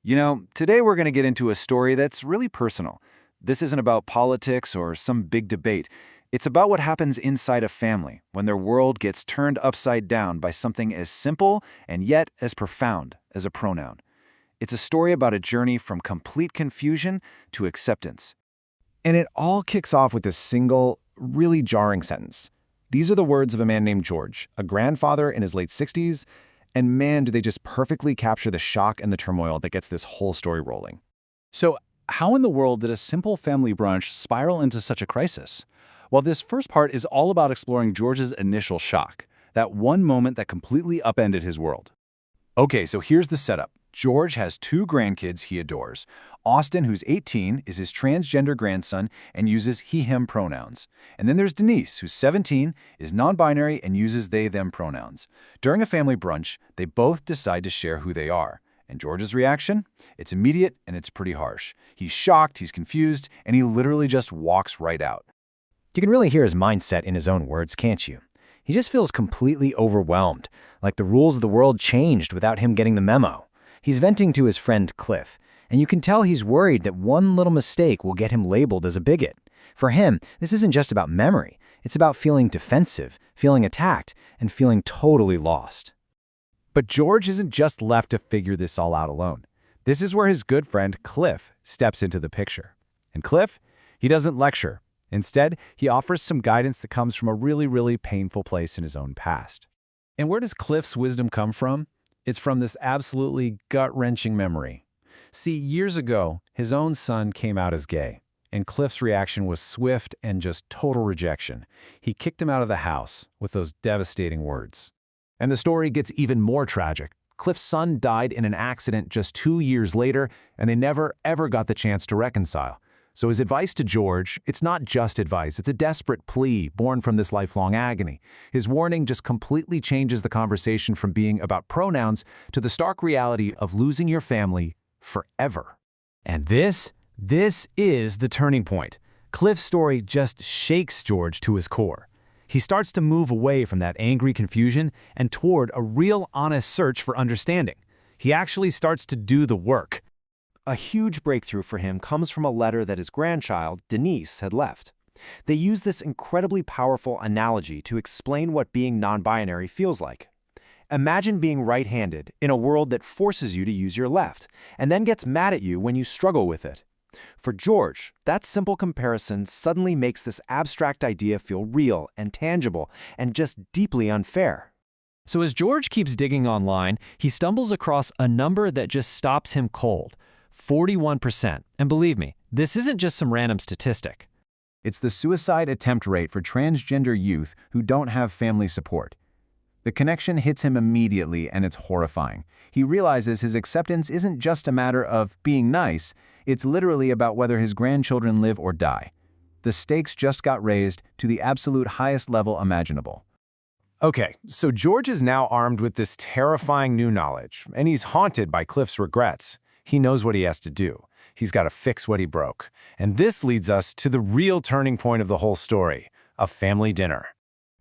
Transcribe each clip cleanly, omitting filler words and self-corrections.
Today we're going to get into a story that's really personal. This isn't about politics or some big debate. It's about what happens inside a family when their world gets turned upside down by something as simple and yet as profound as a pronoun. It's a story about a journey from complete confusion to acceptance. And it all kicks off with this single, really jarring sentence. These are the words of a man named George, a grandfather in his late 60s, and man, do they just perfectly capture the shock and the turmoil that gets this whole story rolling. So, how in the world did a simple family brunch spiral into such a crisis? Well, this first part is all about exploring George's initial shock, that one moment that completely upended his world. Okay, so here's the setup. George has two grandkids he adores. Austin, who's 18, is his transgender grandson and uses he/him pronouns. And then there's Denise, who's 17, is non-binary and uses they/them pronouns. During a family brunch, they both decide to share who they are. And George's reaction? It's immediate and it's pretty harsh. He's shocked, he's confused, and he literally just walks right out. You can really hear his mindset in his own words, can't you? He just feels completely overwhelmed, like the rules of the world changed without him getting the memo. He's venting to his friend Cliff, and you can tell he's worried that one little mistake will get him labeled as a bigot. For him, this isn't just about memory. It's about feeling defensive, feeling attacked, and feeling totally lost. But George isn't just left to figure this all out alone. This is where his good friend Cliff steps into the picture. And Cliff, he doesn't lecture. Instead, he offers some guidance that comes from a really, really painful place in his own past. And where does Cliff's wisdom come from? It's from this absolutely gut-wrenching memory. See, years ago, his own son came out as gay, and Cliff's reaction was swift and just total rejection. He kicked him out of the house with those devastating words. And the story gets even more tragic. Cliff's son died in an accident just 2 years later, and they never, ever got the chance to reconcile. So his advice to George, it's not just advice, it's a desperate plea born from this lifelong agony. His warning just completely changes the conversation from being about pronouns to the stark reality of losing your family forever. And this is the turning point. Cliff's story just shakes George to his core. He starts to move away from that angry confusion and toward a real, honest search for understanding. He actually starts to do the work. A huge breakthrough for him comes from a letter that his grandchild, Denise, had left. They use this incredibly powerful analogy to explain what being non-binary feels like. Imagine being right-handed in a world that forces you to use your left, and then gets mad at you when you struggle with it. For George, that simple comparison suddenly makes this abstract idea feel real and tangible and just deeply unfair. So as George keeps digging online, he stumbles across a number that just stops him cold. 41%. And believe me, this isn't just some random statistic. It's the suicide attempt rate for transgender youth who don't have family support. The connection hits him immediately, and it's horrifying. He realizes his acceptance isn't just a matter of being nice, it's literally about whether his grandchildren live or die. The stakes just got raised to the absolute highest level imaginable. Okay, so George is now armed with this terrifying new knowledge, and he's haunted by Cliff's regrets. He knows what he has to do. He's got to fix what he broke. And this leads us to the real turning point of the whole story, a family dinner.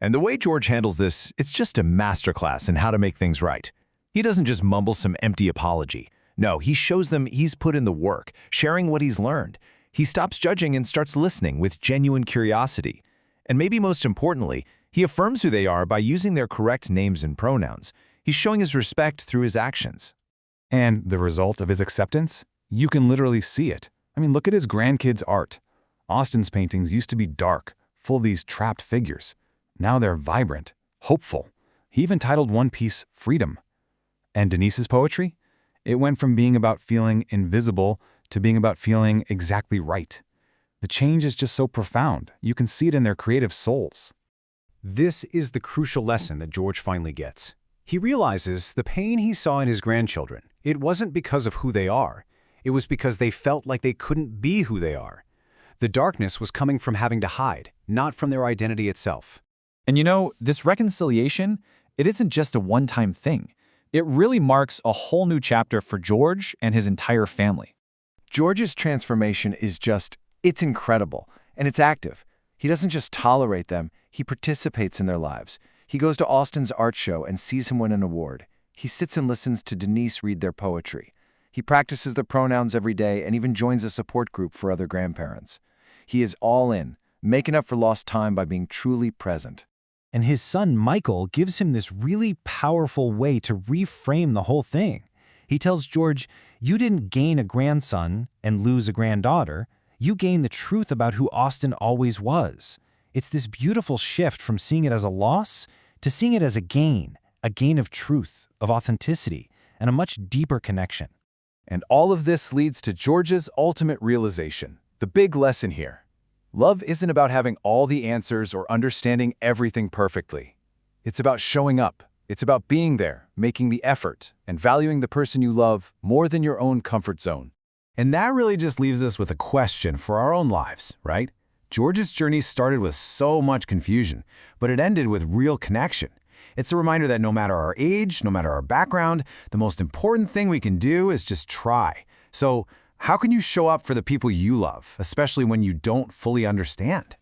And the way George handles this, it's just a masterclass in how to make things right. He doesn't just mumble some empty apology. No, he shows them he's put in the work, sharing what he's learned. He stops judging and starts listening with genuine curiosity. And maybe most importantly, he affirms who they are by using their correct names and pronouns. He's showing his respect through his actions. And the result of his acceptance? You can literally see it. I mean, look at his grandkids' art. Austin's paintings used to be dark, full of these trapped figures. Now they're vibrant, hopeful. He even titled one piece, Freedom. And Denise's poetry? It went from being about feeling invisible to being about feeling exactly right. The change is just so profound. You can see it in their creative souls. This is the crucial lesson that George finally gets. He realizes the pain he saw in his grandchildren, it wasn't because of who they are. It was because they felt like they couldn't be who they are. The darkness was coming from having to hide, not from their identity itself. And this reconciliation, it isn't just a one-time thing. It really marks a whole new chapter for George and his entire family. George's transformation is it's incredible, and it's active. He doesn't just tolerate them, he participates in their lives. He goes to Austin's art show and sees him win an award. He sits and listens to Denise read their poetry. He practices the pronouns every day and even joins a support group for other grandparents. He is all in, making up for lost time by being truly present. And his son Michael gives him this really powerful way to reframe the whole thing. He tells George, you didn't gain a grandson and lose a granddaughter. You gain the truth about who Austin always was. It's this beautiful shift from seeing it as a loss to seeing it as a gain of truth, of authenticity, and a much deeper connection. And all of this leads to George's ultimate realization, the big lesson here. Love isn't about having all the answers or understanding everything perfectly. It's about showing up. It's about being there, making the effort, and valuing the person you love more than your own comfort zone. And that really just leaves us with a question for our own lives, right? George's journey started with so much confusion, but it ended with real connection. It's a reminder that no matter our age, no matter our background, the most important thing we can do is just try. So, how can you show up for the people you love, especially when you don't fully understand?